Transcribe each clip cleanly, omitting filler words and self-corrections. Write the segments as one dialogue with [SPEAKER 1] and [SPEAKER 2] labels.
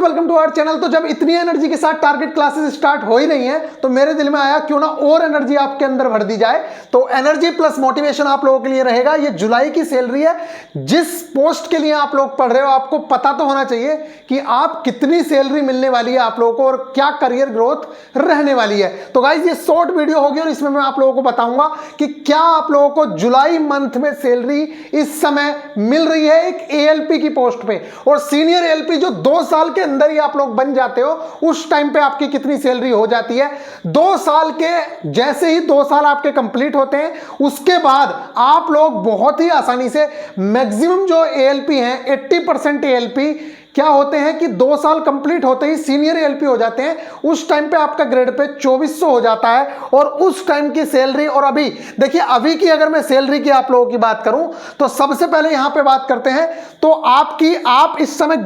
[SPEAKER 1] दोस्तों welcome to our channel. तो जब इतनी एनर्जी के साथ टारगेट क्लासेस स्टार्ट हो ही रही हैं तो मेरे दिल में आया क्यों ना और एनर्जी आपके अंदर भर दी जाए। तो एनर्जी प्लस मोटिवेशन आप लोगों के लिए रहेगा। ये जुलाई की सैलरी है। जिस पोस्ट के लिए आप लोग पढ़ रहे हो आपको पता तो होना चाहिए कि आप कितनी सैलरी मिलने वाली है आप लोगों को और क्या करियर ग्रोथ रहने वाली है। तो गाइज ये शॉर्ट वीडियो होगी और इसमें मैं आप लोगों को बताऊंगा कि क्या आप लोगों को जुलाई मंथ में सैलरी इस समय मिल रही है एक एएलपी की पोस्ट पे, और सीनियर एएलपी जो 2 साल के अंदर ही आप लोग बन जाते हो उस टाइम पे आपकी कितनी सैलरी हो जाती है। 2 साल के जैसे ही 2 साल आपके कंप्लीट होते हैं उसके बाद आप लोग बहुत ही आसानी से मैक्सिमम जो एएलपी हैं 80% एएलपी क्या होते हैं कि 2 साल कंप्लीट होते ही सीनियर एएलपी हो जाते हैं। उस टाइम पे आपका ग्रेड पे 2400 हो जाता है और उस टाइम की सैलरी। और अभी देखिए अभी की अगर मैं सैलरी की आप लोगों की बात करूं तो सबसे पहले यहां पे बात करते हैं तो आप इस समय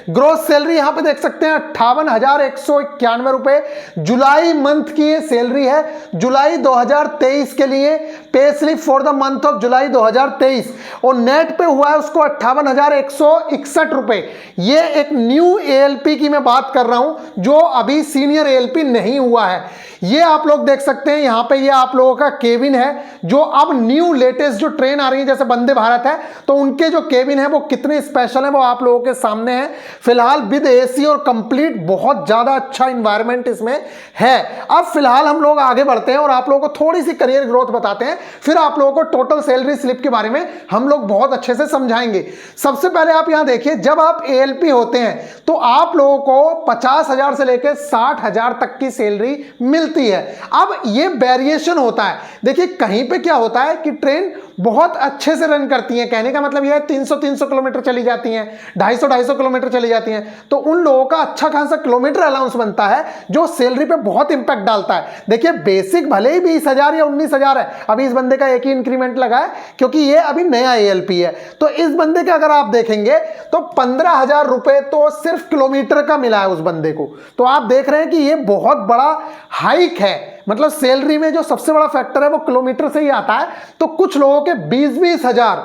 [SPEAKER 1] ग्रोस सैलरी यहां पे देख सकते हैं 58,191 रुपए जुलाई मंथ की ये सैलरी है। जुलाई 2023 के लिए pay slip for the month of July 2023 और नेट पे हुआ है उसको 58,161 रुपए। ये एक न्यू एएलपी की मैं बात कर रहा हूं जो अभी सीनियर एएलपी नहीं हुआ है। ये आप लोग देख सकते हैं यहां पे ये आप लोगों का केबिन है जो अब न्यू लेटेस्ट जो ट्रेन आ रही है जैसे वंदे भारत है तो उनके जो केबिन है वो कितने स्पेशल है वो आप लोगों के सामने है। फिलहाल विद एसी और कंप्लीट बहुत ज्यादा अच्छा इंवायरमेंट इसमें है। अब फिलहाल हम लोग आगे बढ़ते हैं और आप लोगों को थोड़ी सी करियर ग्रोथ बताते हैं, फिर आप लोगों को टोटल सैलरी स्लिप के बारे में हम लोग बहुत अच्छे से समझाएंगे। सबसे पहले आप यहां देखिए जब आप एएलपी होते हैं तो आप लोगों को 50,000 से लेकर 60,000 तक की सैलरी मिलती है। अब ये वेरिएशन होता है। देखिए कहीं पे क्या होता है कि ट्रेन बहुत अच्छे से रन करती है, कहने का मतलब यह है 300 किलोमीटर चली जाती हैं, 250 किलोमीटर चली जाती हैं, तो उन लोगों का अच्छा खासा किलोमीटर अलाउंस बनता है जो सैलरी पे बहुत इंपैक्ट डालता है। देखिए बेसिक भले ही 20,000 या 19,000 है, अभी इस बंदे का एक ही इंक्रीमेंट लगा है क्योंकि ये अभी नया एएलपी है। तो इस बंदे का अगर आप देखेंगे तो 15,000 रुपए तो सिर्फ किलोमीटर का मिला है उस बंदे को। तो आप देख रहे हैं कि ये बहुत बड़ा हाइक है। मतलब सैलरी में जो सबसे बड़ा फैक्टर है वो किलोमीटर से ही आता है। तो कुछ लोगों के 20-20 हजार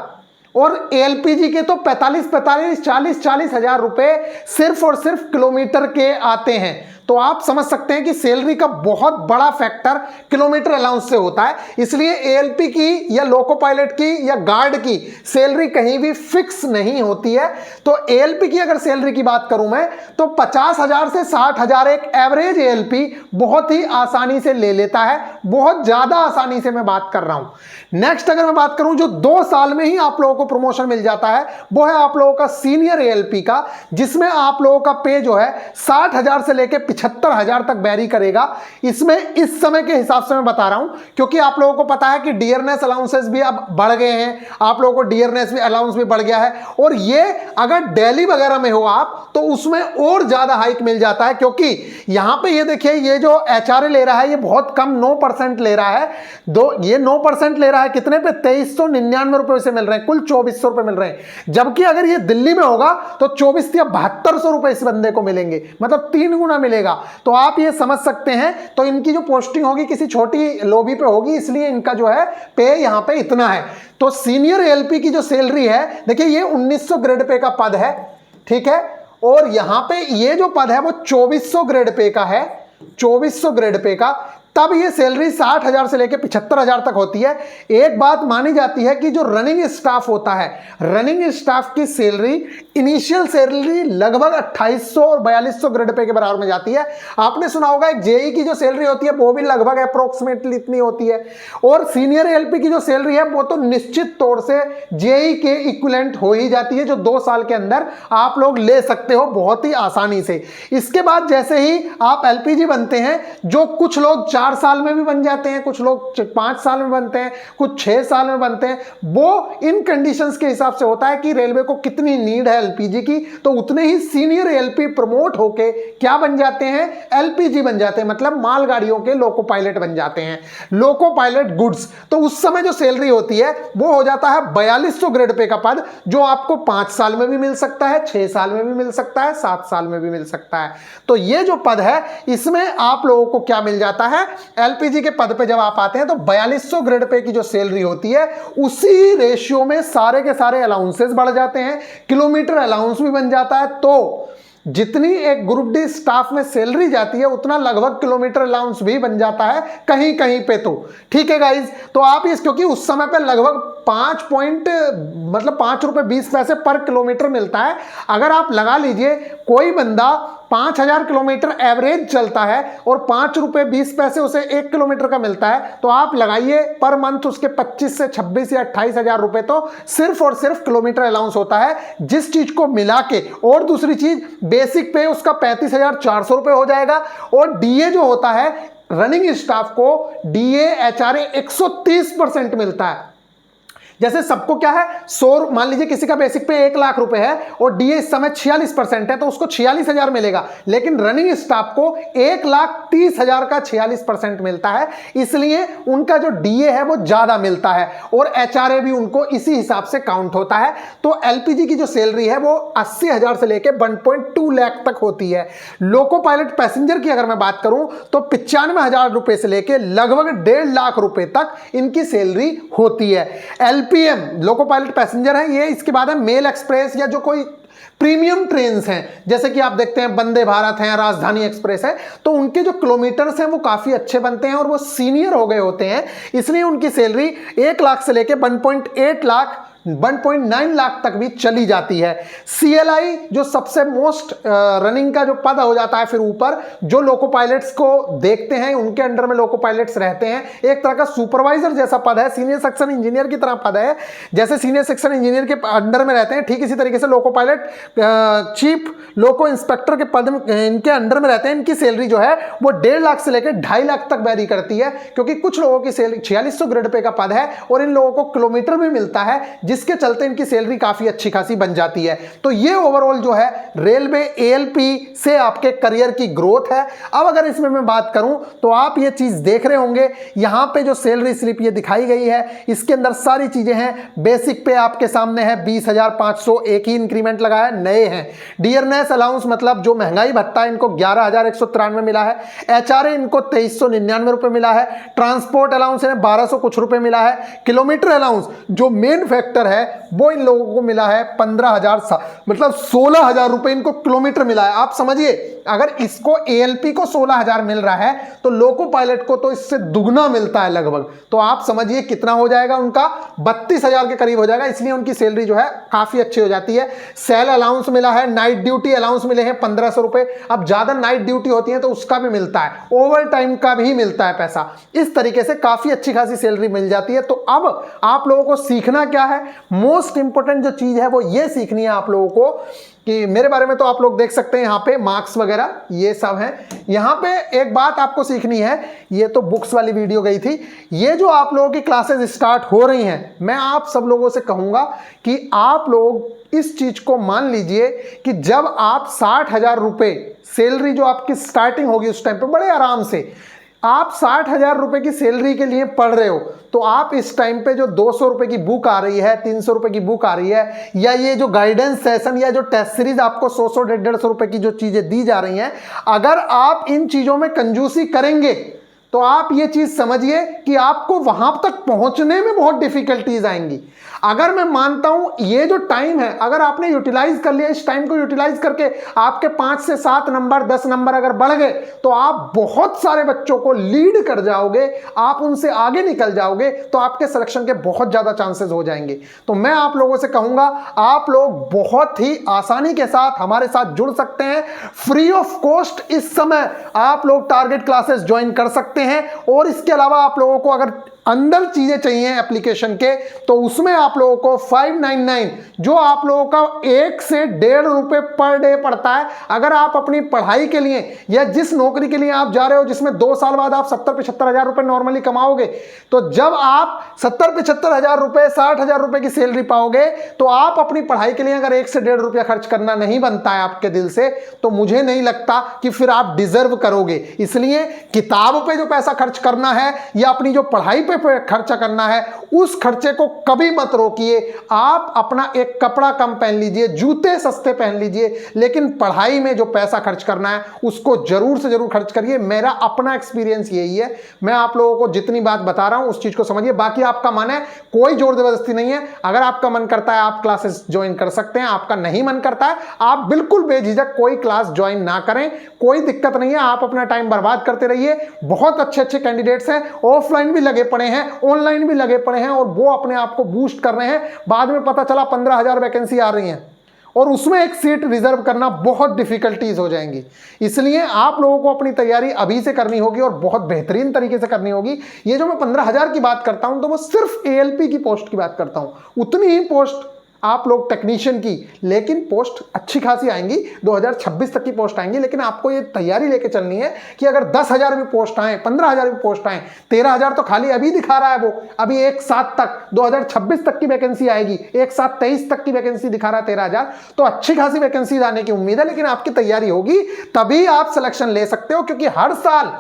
[SPEAKER 1] और एलपीजी के तो 45-45, 40-40 हजार रुपए सिर्फ और सिर्फ किलोमीटर के आते हैं। तो आप समझ सकते हैं कि सैलरी का बहुत बड़ा फैक्टर किलोमीटर अलाउंस से होता है। इसलिए एएलपी की या लोको पायलट की या गार्ड की सैलरी कहीं भी फिक्स नहीं होती है। तो एएलपी की अगर सैलरी की बात करूं मैं तो 50,000 से 60,000 एक एवरेज एएलपी बहुत ही आसानी से ले लेता है। बहुत ज्यादा आसानी से मैं बात कर रहा हूं। नेक्स्ट अगर मैं बात करूं जो 2 साल में ही आप लोगों को प्रमोशन मिल जाता है वो है आप लोगों का सीनियर एएलपी का, जिसमें आप लोगों का पे जो है 60,000 से लेकर 75,000 तक वेरी करेगा। इसमें इस समय के हिसाब से मैं बता रहा हूं क्योंकि आप लोगों को पता है कि डियरनेस अलाउंसेस भी अब बढ़ गए हैं। आप लोगों को डियरनेस भी अलाउंस भी बढ़ गया है और ये अगर दिल्ली वगैरह में हो आप तो उसमें और ज्यादा हाइक मिल जाता है क्योंकि यहां पे ये देखिए ये जो एचआरए ले रहा है ये बहुत कम 9% ले रहा है। ये 9% ले रहा है कितने पे 2399 रुपए से मिल रहे हैं, कुल 2400 रुपए मिल रहे हैं। जबकि अगर ये दिल्ली में होगा तो 24 या 7200 रुपए इस बंदे को मिलेंगे, मतलब 3 गुना मिलेगा। तो आप ये समझ सकते हैं। तो इनकी जो पोस्टिंग होगी किसी छोटी लोबी पे होगी इसलिए इनका जो है पे यहां पे इतना है। तो सीनियर एएलपी की जो सैलरी है देखिए ये 1900 ग्रेड पे का पद है, ठीक है, और यहां पे ये जो पद है वो 2400 ग्रेड पे का है, 2400 ग्रेड पे का। तब ये सैलरी 60,000 से लेकर 75,000 तक होती है। एक बात मानी जाती है कि जो रनिंग स्टाफ होता है, रनिंग स्टाफ की सैलरी इनिशियल सैलरी लगभग 2800 और 4200 ग्रेड पे के बराबर में जाती है। आपने सुना होगा एक जेई की जो सैलरी होती है वो भी लगभग अप्रोक्सीमेटली इतनी होती है और सीनियर एएलपी की जो सैलरी है वो तो निश्चित तौर से जेई के इक्विवेलेंट हो ही जाती है जो 2 साल के अंदर आप लोग ले सकते हो बहुत ही आसानी से। इसके बाद जैसे ही आप एलपीजी बनते हैं जो कुछ लोग 4 साल में भी बन जाते हैं, कुछ लोग 5 साल में बनते हैं, कुछ 6 साल में बनते हैं। वो इन कंडीशंस के हिसाब से होता है कि रेलवे को कितनी नीड है एलपीजी की, तो उतने ही सीनियर एएलपी प्रमोट होके क्या बन जाते हैं, एलपीजी बन जाते हैं, मतलब मालगाड़ियों के लोको पायलट बन जाते हैं, लोको पायलट गुड्स। तो उस समय जो सैलरी होती है वो हो जाता है 4200 ग्रेड पे का पद जो आपको 5 साल में भी मिल सकता है, 6 साल में भी मिल सकता है, 7 साल में भी मिल सकता है। तो ये जो पद है इसमें आप लोगों को क्या मिल जाता है, एलपीजी के पद पे जब आप आते हैं तो 4200 ग्रेड पे की जो सैलरी होती है उसी रेशियो में सारे के सारे अलाउंसेस बढ़ जाते हैं, किलोमीटर अलाउंस भी बन जाता है। तो जितनी एक ग्रुप डी स्टाफ में सैलरी जाती है उतना लगभग किलोमीटर अलाउंस भी बन जाता है कहीं कहीं पे। तो ठीक है गाइज, तो आप इस, क्योंकि उस समय पे लगभग 5 रुपए 20 पैसे पर किलोमीटर मिलता है। अगर आप लगा लीजिए कोई बंदा 5000 किलोमीटर एवरेज चलता है और 5 रुपए 20 पैसे उसे 1 किलोमीटर का मिलता है, तो आप लगाइए पर मंथ उसके 25 से 26 या 28 हजार रुपए तो सिर्फ और सिर्फ किलोमीटर अलाउंस होता है, जिस चीज को मिला के। और दूसरी चीज, बेसिक पे उसका 35,400 रुपए हो जाएगा, और डीए जो होता है रनिंग स्टाफ को, डीए एचआरए 130% मिलता है। जैसे सबको क्या है, 100, मान लीजिए किसी का बेसिक पे 1 लाख रुपए है और डीए इस समय 46% है, तो उसको 46,000 मिलेगा, लेकिन रनिंग स्टाफ को 1,30,000 का 46% मिलता है, इसलिए उनका जो डीए है वो ज्यादा मिलता है, और एचआरए भी उनको इसी हिसाब से काउंट होता है। तो एलपीजी की जो सैलरी है वो 80,000 से लेकर 1.2 लाख तक होती है। लोको पायलट पैसेंजर की अगर मैं बात करूं तो 95,000 रुपए से लेकर लगभग 1.5 लाख रुपए तक इनकी सैलरी होती है। एलपीएम लोको पायलट पैसेंजर है ये। इसके बाद है मेल एक्सप्रेस या जो कोई प्रीमियम ट्रेन्स हैं, जैसे कि आप देखते हैं वंदे भारत है, राजधानी एक्सप्रेस है, तो उनके जो किलोमीटर्स हैं वो काफी अच्छे बनते हैं और वो सीनियर हो गए होते हैं, इसलिए उनकी सैलरी 1 लाख से लेकर 1.8 लाख 1.9 लाख तक भी चली जाती है। सीएलआई जो सबसे मोस्ट रनिंग का जो पद हो जाता है फिर ऊपर, जो लोको पायलट्स को देखते हैं, उनके अंडर में लोको पायलट्स रहते हैं, एक तरह का सुपरवाइजर जैसा पद है, सीनियर सेक्शन इंजीनियर की तरह पद है। जैसे सीनियर सेक्शन इंजीनियर के अंडर में रहते हैं, ठीक इसी तरीके से लोको पायलट चीफ लोको इंस्पेक्टर के पद इनके अंडर में रहते हैं। इनकी सैलरी जो है वो 1.5 लाख से लेकर 2.5 लाख तक वैरी करती है, क्योंकि कुछ लोगों की सैलरी 4600 ग्रेड पे का पद है और इन लोगों को किलोमीटर भी मिलता है, जिसके चलते इनकी सैलरी काफी अच्छी खासी बन जाती है। तो ये ओवरऑल जो है रेलवे एएलपी से आपके करियर की ग्रोथ है। अब अगर इसमें मैं बात करूं तो आप ये चीज देख रहे होंगे, यहां पे जो सैलरी स्लिप ये दिखाई गई है, इसके अंदर सारी चीजें हैं। बेसिक पे आपके सामने है 20,500, एक ही इंक्रीमेंट लगा है, नए हैं। डियरनेस अलाउंस मतलब जो महंगाई भत्ता है इनको 11,193 मिला है। एचआरए इनको 2399 रुपए मिला है। ट्रांसपोर्ट अलाउंस इन्हें 1200 कुछ रुपए मिला है। किलोमीटर अलाउंस जो मेन फैक्टर है वो इन लोगों को मिला है 15,000, मतलब 16,000 रुपए इनको किलोमीटर मिला है। आप समझिए, अगर इसको एएलपी को 16,000 मिल रहा है तो लोको पायलट को तो इससे दुगना मिलता है लगभग। तो आप समझिए कितना हो जाएगा, उनका 32,000 के करीब हो जाएगा, इसलिए उनकी सैलरी जो है काफी अच्छी हो जाती है। सेल अलाउंस मिला है, नाइट ड्यूटी अलाउंस मिले हैं 1500 रुपए। अब ज्यादा नाइट ड्यूटी होती है तो उसका भी मिलता है, ओवर टाइम का भी मिलता है पैसा। इस तरीके से काफी अच्छी खासी सैलरी मिल जाती है। तो अब आप लोगों को सीखना क्या है, मोस्ट इंपोर्टेंट जो चीज है वो ये सीखनी है आप लोगों को कि मेरे बारे में तो आप लोग देख सकते हैं यहाँ पे मार्क्स वगैरह ये सब है। यहाँ पे एक बात आपको सीखनी है, ये तो बुक्स वाली वीडियो गई थी, ये जो आप लोगों की क्लासेस स्टार्ट हो रही हैं, मैं आप सब लोगों से कहूंगा कि आप लोग इस चीज को मान लीजिए कि जब आप 60,000 रुपए सैलरी जो आपकी स्टार्टिंग होगी उस टाइम पे बड़े आराम से आप 60,000 रुपए की सैलरी के लिए पढ़ रहे हो, तो आप इस टाइम पे जो 200 रुपए की बुक आ रही है, 300 रुपए की बुक आ रही है, या ये जो गाइडेंस सेशन या जो टेस्ट सीरीज आपको 100 150 रुपए की जो चीजें दी जा रही हैं, अगर आप इन चीजों में कंजूसी करेंगे तो आप ये चीज समझिए कि आपको वहां तक पहुंचने में बहुत डिफिकल्टीज आएंगी। अगर मैं मानता हूं ये जो टाइम है, अगर आपने यूटिलाइज कर लिया, इस टाइम को यूटिलाइज करके आपके 5 से 7 नंबर 10 नंबर अगर बढ़ गए तो आप बहुत सारे बच्चों को लीड कर जाओगे, आप उनसे आगे निकल जाओगे, तो आपके सिलेक्शन के बहुत ज्यादा चांसेस हो जाएंगे। तो मैं आप लोगों से कहूंगा आप लोग बहुत ही आसानी के साथ हमारे साथ जुड़ सकते हैं। फ्री ऑफ कॉस्ट इस समय आप लोग टारगेट क्लासेस ज्वाइन कर सकते हैं, और इसके अलावा आप लोगों को अगर अंदर चीजें चाहिए एप्लीकेशन के, तो उसमें आप लोगों को 599 जो आप लोगों का 1 से 1.5 रुपए पर डे पड़ता है, अगर आप अपनी पढ़ाई के लिए या जिस नौकरी के लिए आप जा रहे हो जिसमें 2 साल बाद आप 70-75 हजार रुपए नॉर्मली कमाओगे, तो जब आप 70-75 हजार रुपए 60,000 रुपए की सैलरी पाओगे, तो आप अपनी पढ़ाई के लिए अगर 1 से 1.5 रुपया खर्च करना नहीं बनता है आपके दिल से, तो मुझे नहीं लगता कि फिर आप डिजर्व करोगे। इसलिए किताब पे जो पैसा खर्च करना है या अपनी जो पढ़ाई पे पे खर्चा करना है, उस खर्चे को कभी मत रोकिए। आप अपना एक कपड़ा कम पहन लीजिए, जूते सस्ते पहन लीजिए, लेकिन पढ़ाई में जो पैसा खर्च करना है उसको जरूर से जरूर खर्च करिए। मेरा अपना एक्सपीरियंस यही है। मैं आप लोगों को जितनी बात बता रहा हूं उस चीज को समझिए। बाकी आपका मन है, कोई जोर जबरदस्ती नहीं है। अगर आपका मन करता है आप क्लासेस ज्वाइन कर सकते हैं, आपका नहीं मन करता है आप बिल्कुल बेझिझक कोई क्लास ज्वाइन ना करें, कोई दिक्कत नहीं है। आप अपना टाइम बर्बाद करते रहिए। बहुत अच्छे अच्छे कैंडिडेट्स हैं, ऑफलाइन भी लगे पड़े हैं, ऑनलाइन भी लगे पड़े हैं, और वो अपने आप को बूस्ट कर रहे हैं। बाद में पता चला 15,000 वैकेंसी आ रही हैं और उसमें एक सीट रिजर्व करना बहुत डिफिकल्टीज हो जाएंगी। इसलिए आप लोगों को अपनी तैयारी अभी से करनी होगी और बहुत बेहतरीन तरीके से करनी होगी। ये जो मैं 15,000 की बात करता हूं तो वो सिर्फ एएलपी की पोस्ट की बात करता हूं। उतनी ही पोस्ट आप लोग टेक्नीशियन की, लेकिन पोस्ट अच्छी खासी आएंगी, 2026 तक की पोस्ट आएंगी। लेकिन आपको ये तैयारी लेके चलनी है कि अगर 10,000 भी पोस्ट आए, 15,000 भी पोस्ट आए, 13,000 तो खाली अभी दिखा रहा है वो, अभी एक साथ तक 2026 तक की वैकेंसी आएगी, एक साथ 23 तक की वैकेंसी दिखा रहा है 13,000, तो अच्छी खासी वैकेंसी आने की उम्मीद है। लेकिन आपकी तैयारी होगी तभी आप सिलेक्शन ले सकते हो, क्योंकि हर साल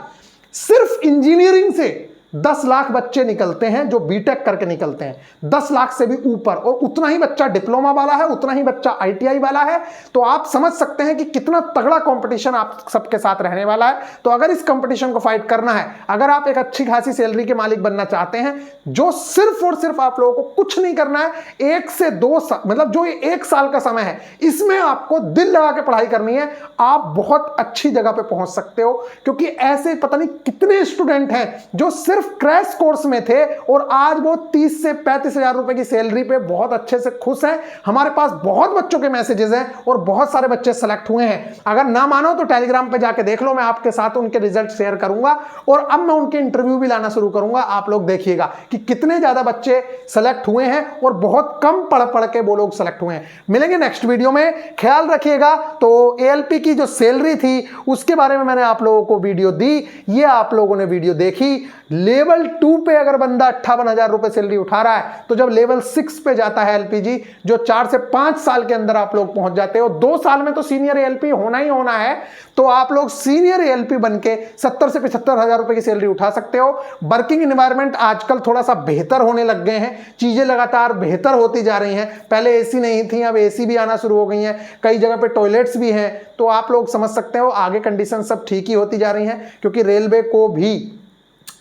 [SPEAKER 1] सिर्फ इंजीनियरिंग से 10 लाख बच्चे निकलते हैं जो बीटेक करके निकलते हैं, 10 लाख से भी ऊपर, और उतना ही बच्चा डिप्लोमा वाला है, उतना ही बच्चा आईटीआई वाला है। तो आप समझ सकते हैं कि कितना तगड़ा कंपटीशन आप सबके साथ रहने वाला है। तो अगर इस कंपटीशन को फाइट करना है, अगर आप एक अच्छी खासी सैलरी के मालिक बनना चाहते हैं, जो सिर्फ और सिर्फ आप लोगों को कुछ नहीं करना है, 1 से 2 साल, मतलब जो 1 साल का समय है, इसमें आपको दिल लगा के पढ़ाई करनी है, आप बहुत अच्छी जगह पे पहुंच सकते हो। क्योंकि ऐसे पता नहीं कितने स्टूडेंट हैं जो सिर्फ क्रैश कोर्स में थे और आज वो 30 से 35,000 रुपए की सैलरी पे बहुत अच्छे से खुश हैं। हमारे पास बहुत बच्चों के मैसेजेस हैं और बहुत सारे बच्चे सेलेक्ट हुए हैं। अगर ना मानो तो टेलीग्राम पे जाके देख लो, मैं आपके साथ उनके रिजल्ट शेयर करूंगा और अब मैं उनके इंटरव्यू भी लाना शुरू करूंगा। आप लोग देखिएगा कि कितने ज्यादा बच्चे सेलेक्ट हुए हैं और बहुत कम पढ़ पढ़ के वो लोग सेलेक्ट हुए हैं। मिलेंगे नेक्स्ट वीडियो में, ख्याल रखिएगा। तो एएलपी की जो सैलरी थी उसके बारे में मैंने आप लोगों को वीडियो दी, ये आप लोगों ने वीडियो देखी। लेवल 2 पे अगर बंदा 58,000 रुपए सैलरी उठा रहा है, तो जब लेवल 6 पे जाता है एलपीजी, जो 4 से 5 साल के अंदर आप लोग पहुंच जाते हो, 2 साल में तो सीनियर एलपी होना ही होना है, तो आप लोग सीनियर एलपी बनके 70 से 75,000 रुपए की सैलरी उठा सकते हो। वर्किंग एनवायरनमेंट आजकल थोड़ा सा बेहतर होने लग गए हैं, चीजें लगातार बेहतर होती जा रही हैं। पहले एसी नहीं थी, अब एसी भी आना शुरू हो गई हैं, कई जगह पे टॉयलेट्स भी हैं। तो आप लोग समझ सकते हो आगे कंडीशन सब ठीक ही होती जा रही हैं, क्योंकि रेलवे को भी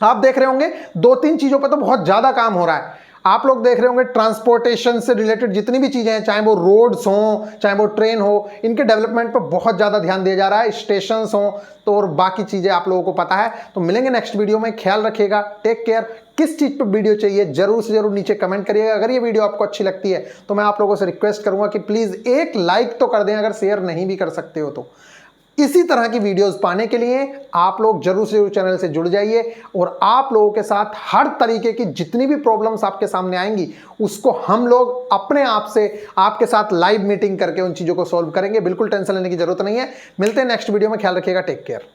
[SPEAKER 1] आप देख रहे होंगे 2-3 चीजों पर तो बहुत ज्यादा काम हो रहा है। आप लोग देख रहे होंगे ट्रांसपोर्टेशन से रिलेटेड जितनी भी चीजें हैं, चाहे वो रोड्स हो, चाहे वो ट्रेन हो, इनके डेवलपमेंट पर बहुत ज्यादा ध्यान दिया जा रहा है, स्टेशंस हो, तो और बाकी चीजें आप लोगों को पता है। तो मिलेंगे नेक्स्ट वीडियो में, ख्याल रखिएगा, टेक केयर। किस चीज पर वीडियो चाहिए जरूर से जरूर नीचे कमेंट करिएगा। अगर ये वीडियो आपको अच्छी लगती है तो मैं आप लोगों से रिक्वेस्ट करूंगा कि प्लीज एक लाइक तो कर दें, अगर शेयर नहीं भी कर सकते हो तो। इसी तरह की वीडियोस पाने के लिए आप लोग जरूर से जरूर चैनल से जुड़ जाइए, और आप लोगों के साथ हर तरीके की जितनी भी प्रॉब्लम्स आपके सामने आएंगी उसको हम लोग अपने आप से आपके साथ लाइव मीटिंग करके उन चीज़ों को सॉल्व करेंगे। बिल्कुल टेंशन लेने की जरूरत नहीं है। मिलते हैं नेक्स्ट वीडियो में, ख्याल रखिएगा, टेक केयर।